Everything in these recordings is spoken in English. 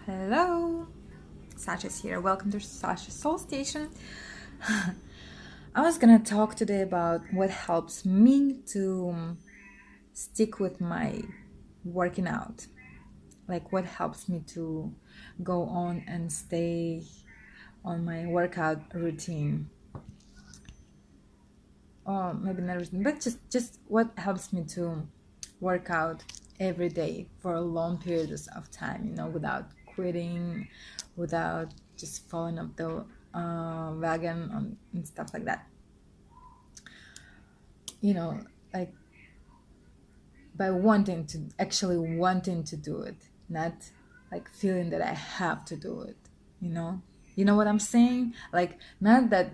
Hello, Sasha's here. Welcome to Sasha's Soul Station. I was gonna talk today about what helps me to stick with my working out. Like what helps me to go on and stay on my workout routine. Or maybe not routine, but just what helps me to work out every day for long periods of time, without quitting, without just falling off the wagon and stuff like that. You know, like by wanting to do it, not like feeling that I have to do it, you know? You know what I'm saying? Like, not that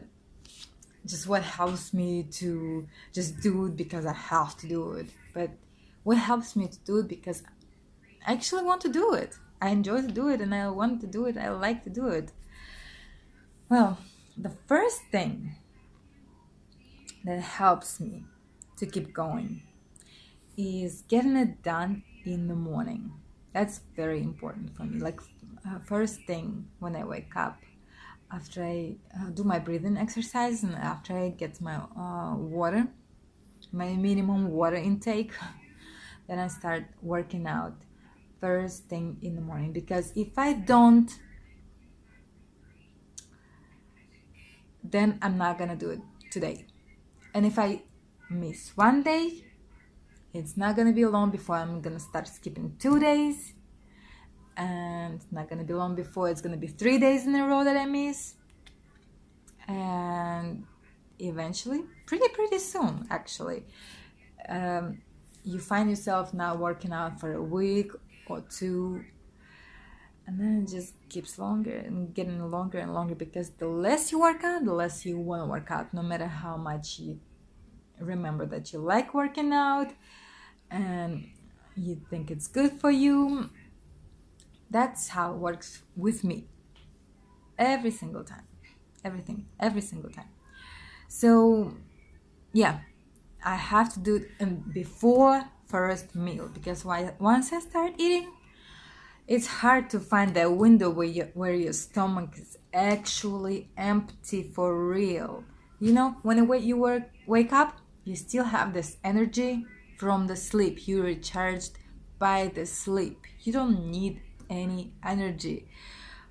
just what helps me to just do it because I have to do it, but what helps me to do it because I actually want to do it. I enjoy to do it and I want to do it. I like to do it. Well, the first thing that helps me to keep going is getting it done in the morning. That's very important for me. Like, first thing when I wake up, after I do my breathing exercise and after I get my water, my minimum water intake, then I start working out first thing in the morning. Because if I don't, then I'm not gonna do it today. And if I miss one day, it's not gonna be long before I'm gonna start skipping 2 days, and it's not gonna be long before it's gonna be 3 days in a row that I miss, and eventually, pretty soon, actually, you find yourself not working out for a week or two, and then it just keeps longer and getting longer and longer, because the less you work out, the less you want to work out, no matter how much you remember that you like working out and you think it's good for you. That's how it works with me every single time. Every single time. So yeah, I have to do it before first meal, because once I start eating, it's hard to find that window where your stomach is actually empty for real. When you wake up, you still have this energy from the sleep. You recharged by the sleep. You don't need any energy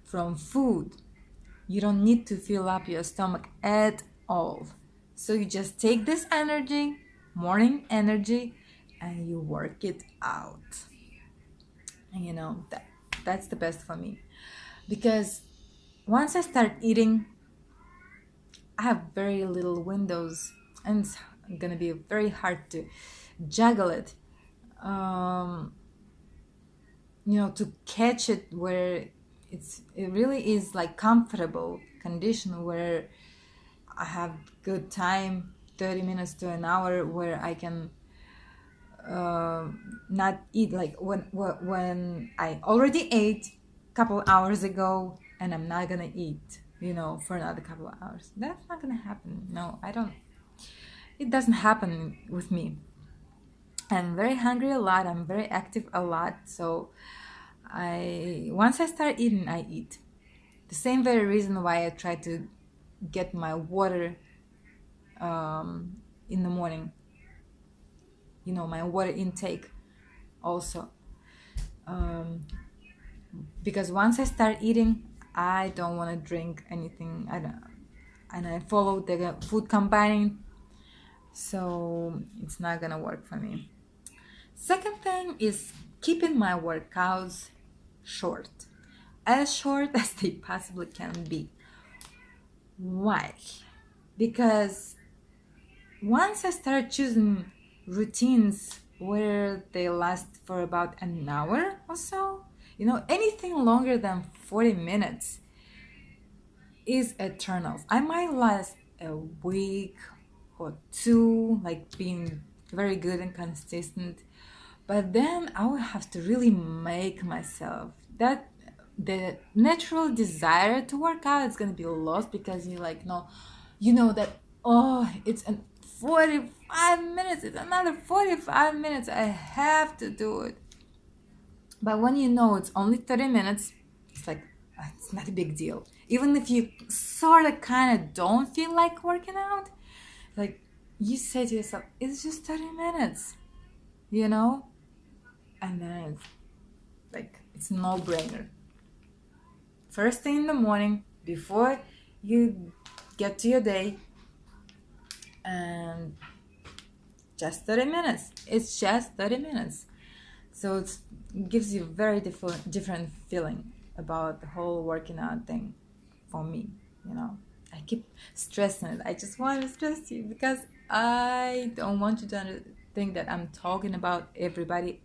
from food. You don't need to fill up your stomach at all. So you just take this energy, morning energy, and you work it out. And that's the best for me. Because once I start eating, I have very little windows, and it's gonna be very hard to juggle it. To catch it where it really is like comfortable condition where I have good time, 30 minutes to an hour, where I can not eat, like when I already ate a couple hours ago and I'm not gonna eat for another couple of hours. That's not gonna happen. No, I don't. It doesn't happen with me. I'm very hungry a lot. I'm very active a lot. So once I start eating, I eat. The same very reason why I try to get my water in the morning. My water intake also. Because once I start eating, I don't want to drink anything. And I follow the food combining, so it's not gonna work for me. Second thing is keeping my workouts short, as short as they possibly can be. Why? Because once I start choosing routines where they last for about an hour or so, anything longer than 40 minutes is a turn off. I might last a week or two, like being very good and consistent, but then I will have to really make myself that the natural desire to work out is going to be lost, because you like no, that, oh, it's an 45 minutes, it's another 45 minutes, I have to do it. But when it's only 30 minutes, it's not a big deal. Even if you sort of kind of don't feel like working out, like you say to yourself, it's just 30 minutes, you know? And then it's like, it's no brainer. First thing in the morning, before you get to your day, and just 30 minutes. It's just 30 minutes. So it gives you very different feeling about the whole working out thing for me, you know. I keep stressing it. I just want to stress you because I don't want you to think that I'm talking about everybody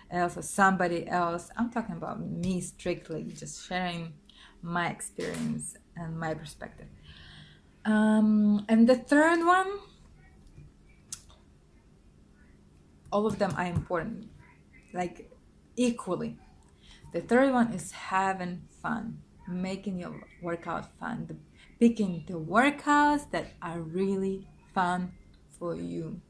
else or somebody else. I'm talking about me strictly, just sharing my experience and my perspective. And the third one, all of them are important, like equally. The third one is having fun, making your workout fun, picking the workouts that are really fun for you.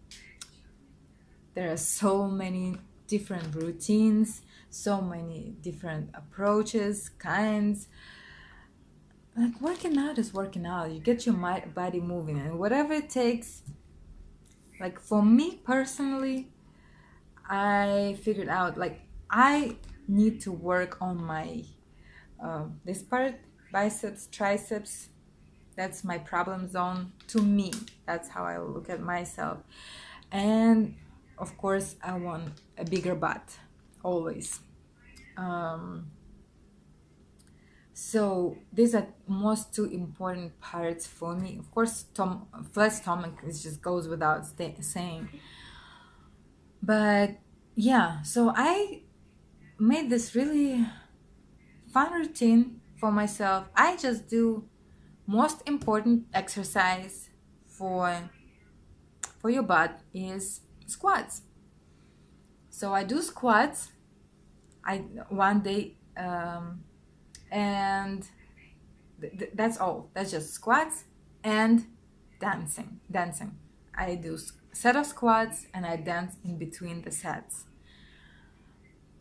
There are so many different routines, so many different approaches, kinds. Like working out is working out. You get your body moving, and whatever it takes. Like for me personally, I figured out like I need to work on my this part, biceps, triceps. That's my problem zone. To me, that's how I look at myself. And of course, I want a bigger butt, always. So these are most two important parts for me. Of course, flat stomach just goes without saying. But yeah, so I made this really fun routine for myself. I just do most important exercise for your butt is squats. So I do squats. I one day and that's all. That's just squats and dancing. I do set of squats and I dance in between the sets.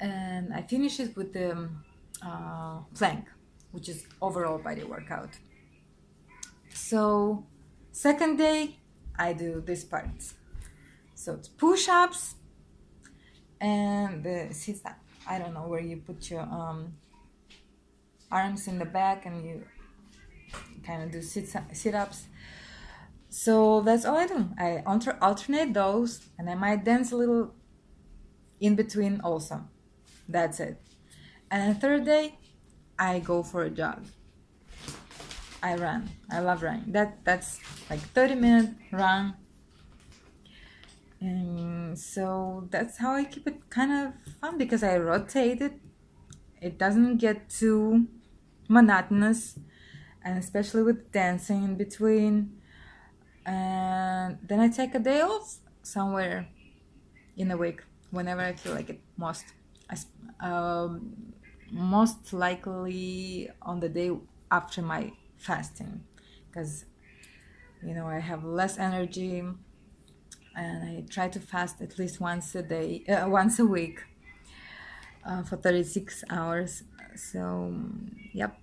And I finish it with the plank, which is overall body workout. So second day, I do this part. So it's push-ups and the sit-up. I don't know where you put your arms in the back and you kind of do sit-ups. So that's all I do. I alternate those, and I might dance a little in between also. That's it. And the third day, I go for a jog. I run. I love running. That's like 30-minute run. And so that's how I keep it kind of fun because I rotate it. It doesn't get too monotonous, and especially with dancing in between. And then I take a day off somewhere in a week whenever I feel like it most. Most likely on the day after my fasting, because I have less energy, and I try to fast at least once a week, for 36 hours. So yep,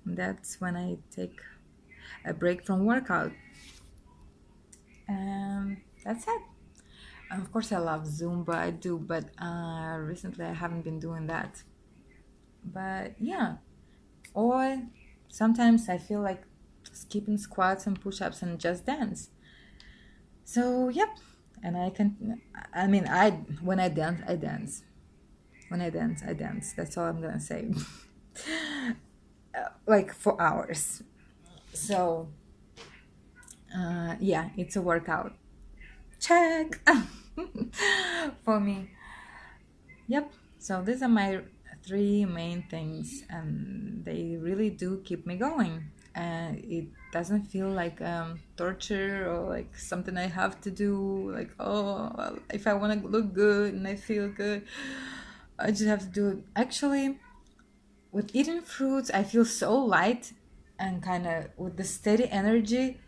that's when I take a break from workout, and that's it. And of course I love Zumba, I do, but recently I haven't been doing that. But yeah, or sometimes I feel like skipping squats and push-ups and just dance. So yep, and when I dance, I dance. When I dance, I dance. That's all I'm gonna say. Like for hours. So yeah, it's a workout. Check. For me. Yep. So these are my three main things, and they really do keep me going. And it doesn't feel like torture or like something I have to do. Like, oh, well, if I want to look good and I feel good, I just have to do it. Actually, with eating fruits, I feel so light, and kind of with the steady energy,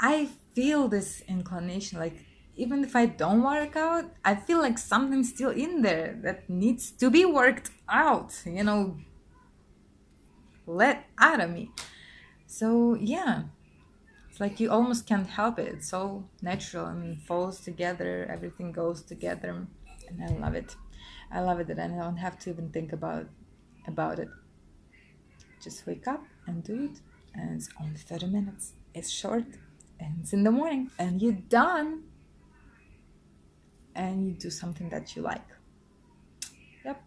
I feel this inclination. Like, even if I don't work out, I feel like something's still in there that needs to be worked out. let out of me. So yeah, it's like you almost can't help it. It's so natural and falls together. Everything goes together, and I love it. I love it that I don't have to even think about it. Just wake up and do it, and it's only 30 minutes. It's short, and it's in the morning, and you're done, and you do something that you like. Yep.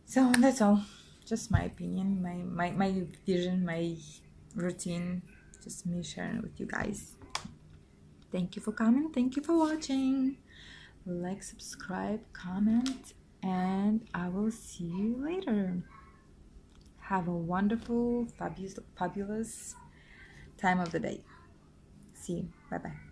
So that's all. Just my opinion, my vision, my routine. Just me sharing with you guys. Thank you for coming. Thank you for watching. Like, subscribe, comment, and I will see you later. Have a wonderful, fabulous time of the day. See you. Bye bye.